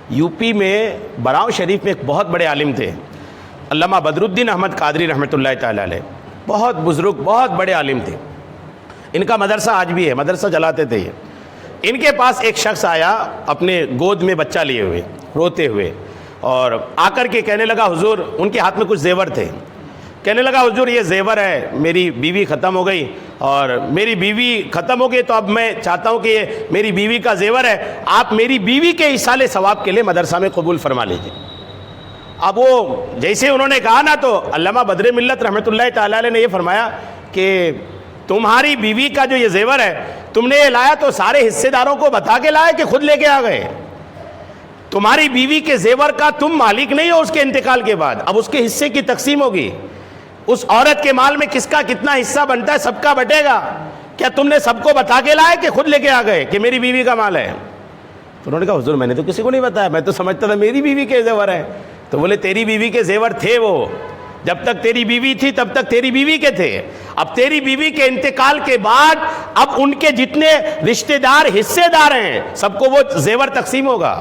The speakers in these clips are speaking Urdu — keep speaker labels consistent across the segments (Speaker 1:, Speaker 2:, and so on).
Speaker 1: یوپی میں براؤ شریف میں ایک بہت بڑے عالم تھے، علامہ بدرالدین احمد قادری رحمۃ اللہ تعالیٰ علیہ، بہت بزرگ، بہت بڑے عالم تھے۔ ان کا مدرسہ آج بھی ہے، مدرسہ چلاتے تھے یہ۔ ان کے پاس ایک شخص آیا اپنے گود میں بچہ لیے ہوئے، روتے ہوئے، اور آ کر کے کہنے لگا حضور، ان کے ہاتھ میں کچھ زیور تھے، کہنے لگا حضور یہ زیور ہے، میری بیوی ختم ہو گئی، اور میری بیوی ختم ہو گئی تو اب میں چاہتا ہوں کہ یہ میری بیوی کا زیور ہے، آپ میری بیوی کے ایصال ثواب کے لیے مدرسہ میں قبول فرما لیجیے۔ اب وہ جیسے انہوں نے کہا نا، تو علامہ بدر ملت رحمۃ اللہ تعالیٰ علیہ نے یہ فرمایا کہ تمہاری بیوی کا جو یہ زیور ہے تم نے یہ لایا تو سارے حصے داروں کو بتا کے لائے کہ خود لے کے آ گئے؟ تمہاری بیوی کے زیور کا تم مالک نہیں ہو اس کے انتقال کے بعد، اب اس کے حصے کی تقسیم ہوگی، اس عورت کے مال میں کس کا کتنا حصہ بنتا ہے سب کا بٹے گا، کیا تم نے سب کو بتا کے لائے کہ خود لے کے آ گئے کہ میری بیوی کا مال ہے؟ تو انہوں نے کہا حضور میں نے تو کسی کو نہیں بتایا، میں تو سمجھتا تھا میری بیوی کے زیور ہے۔ تو بولے تیری بیوی کے زیور تھے، وہ جب تک تیری بیوی تھی تب تک تیری بیوی کے تھے، اب تیری بیوی کے انتقال کے بعد اب ان کے جتنے رشتہ دار حصے دار ہیں سب کو وہ زیور تقسیم ہوگا۔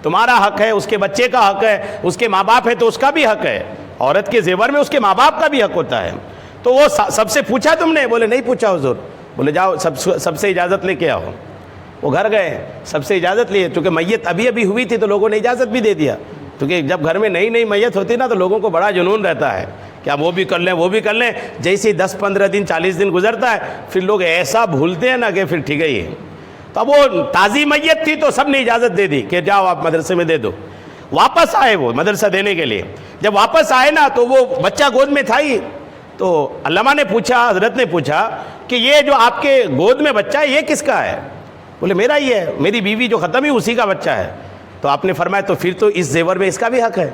Speaker 1: تمہارا حق ہے، اس کے بچے کا حق ہے، اس کے ماں باپ ہے تو اس کا بھی حق ہے، عورت کے زیور میں اس کے ماں باپ کا بھی حق ہوتا ہے۔ تو وہ سب سے پوچھا تم نے؟ بولے نہیں پوچھا حضور۔ بولے جاؤ سب سے اجازت لے کے آؤ۔ وہ گھر گئے، سب سے اجازت لیے، چونکہ میت ابھی ابھی ہوئی تھی تو لوگوں نے اجازت بھی دے دیا، کیونکہ جب گھر میں نئی میت ہوتی نا تو لوگوں کو بڑا جنون رہتا ہے کہ ہم وہ بھی کر لیں وہ بھی کر لیں۔ جیسے 10-15 دن 40 دن گزرتا ہے پھر لوگ ایسا بھولتے ہیں نا کہ پھر ٹھیک ہی ہے۔ تو اب وہ تازی میت تھی تو سب نے اجازت دے دی کہ جاؤ آپ مدرسے میں دے دو۔ واپس آئے وہ مدرسہ دینے کے لیے، جب واپس آئے نا تو وہ بچہ گود میں تھا ہی، تو علامہ نے پوچھا، حضرت نے پوچھا کہ یہ جو آپ کے گود میں بچہ ہے یہ کس کا ہے؟ بولے میرا ہی ہے، میری بیوی جو ختم ہوئی اسی کا بچہ ہے۔ تو آپ نے فرمایا تو پھر تو اس زیور میں اس کا بھی حق ہے،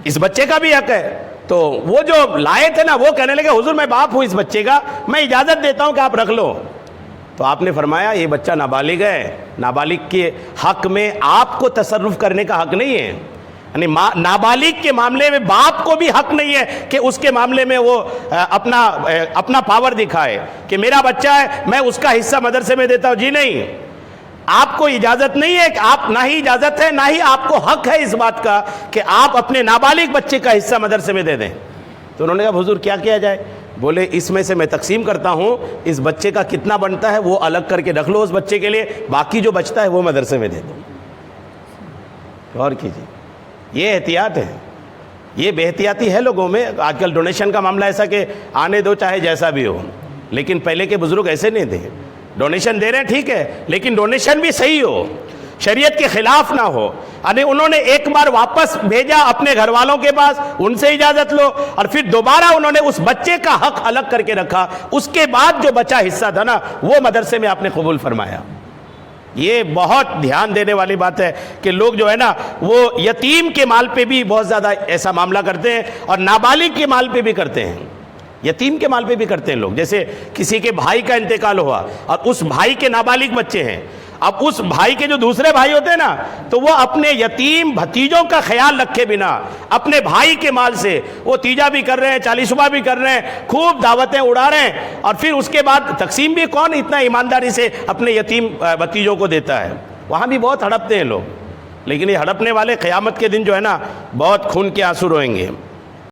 Speaker 1: اس بچے کا بھی حق ہے۔ تو وہ جو لائے تھے نا وہ کہنے لگے حضور میں باپ ہوں اس بچے کا، میں اجازت دیتا ہوں کہ آپ رکھ لو۔ تو آپ نے فرمایا یہ بچہ نابالغ ہے، نابالغ کے حق میں آپ کو تصرف کرنے کا حق نہیں ہے، یعنی نابالغ کے معاملے میں باپ کو بھی حق نہیں ہے کہ اس کے معاملے میں وہ اپنا پاور دکھائے کہ میرا بچہ ہے میں اس کا حصہ مدرسے میں دیتا ہوں۔ جی نہیں، آپ کو اجازت نہیں ہے، کہ آپ نہ ہی اجازت ہے نہ ہی آپ کو حق ہے اس بات کا کہ آپ اپنے نابالغ بچے کا حصہ مدرسے میں دے دیں۔ تو انہوں نے کہا حضور کیا کیا جائے؟ بولے اس میں سے میں تقسیم کرتا ہوں، اس بچے کا کتنا بنتا ہے وہ الگ کر کے رکھ لو اس بچے کے لیے، باقی جو بچتا ہے وہ مدرسے میں دے دو۔ غور کیجیے، یہ احتیاط ہے، یہ بے احتیاطی ہے لوگوں میں۔ آج کل ڈونیشن کا معاملہ ایسا کہ آنے دو چاہے جیسا بھی ہو، لیکن پہلے کے بزرگ ایسے نہیں تھے۔ ڈونیشن دے رہے ہیں ٹھیک ہے، لیکن ڈونیشن بھی صحیح ہو، شریعت کے خلاف نہ ہو۔ یعنی انہوں نے ایک بار واپس بھیجا اپنے گھر والوں کے پاس، ان سے اجازت لو، اور پھر دوبارہ انہوں نے اس بچے کا حق الگ کر کے رکھا، اس کے بعد جو بچا حصہ تھا نا وہ مدرسے میں آپ نے قبول فرمایا۔ یہ بہت دھیان دینے والی بات ہے کہ لوگ جو ہے نا وہ یتیم کے مال پہ بھی بہت زیادہ ایسا معاملہ کرتے ہیں، اور نابالغ کے مال پہ بھی کرتے ہیں، یتیم کے مال پہ بھی کرتے ہیں لوگ۔ جیسے کسی کے بھائی کا انتقال ہوا اور اس بھائی کے نابالغ بچے ہیں، اب اس بھائی کے جو دوسرے بھائی ہوتے ہیں نا تو وہ اپنے یتیم بھتیجوں کا خیال رکھے بنا اپنے بھائی کے مال سے وہ تیجا بھی کر رہے ہیں، چالیسواں بھی کر رہے ہیں، خوب دعوتیں اڑا رہے ہیں، اور پھر اس کے بعد تقسیم بھی کون اتنا ایمانداری سے اپنے یتیم بھتیجوں کو دیتا ہے؟ وہاں بھی بہت ہڑپتے ہیں لوگ، لیکن یہ ہڑپنے والے قیامت کے دن جو ہے نا بہت خون کے آنسو روئیں گے۔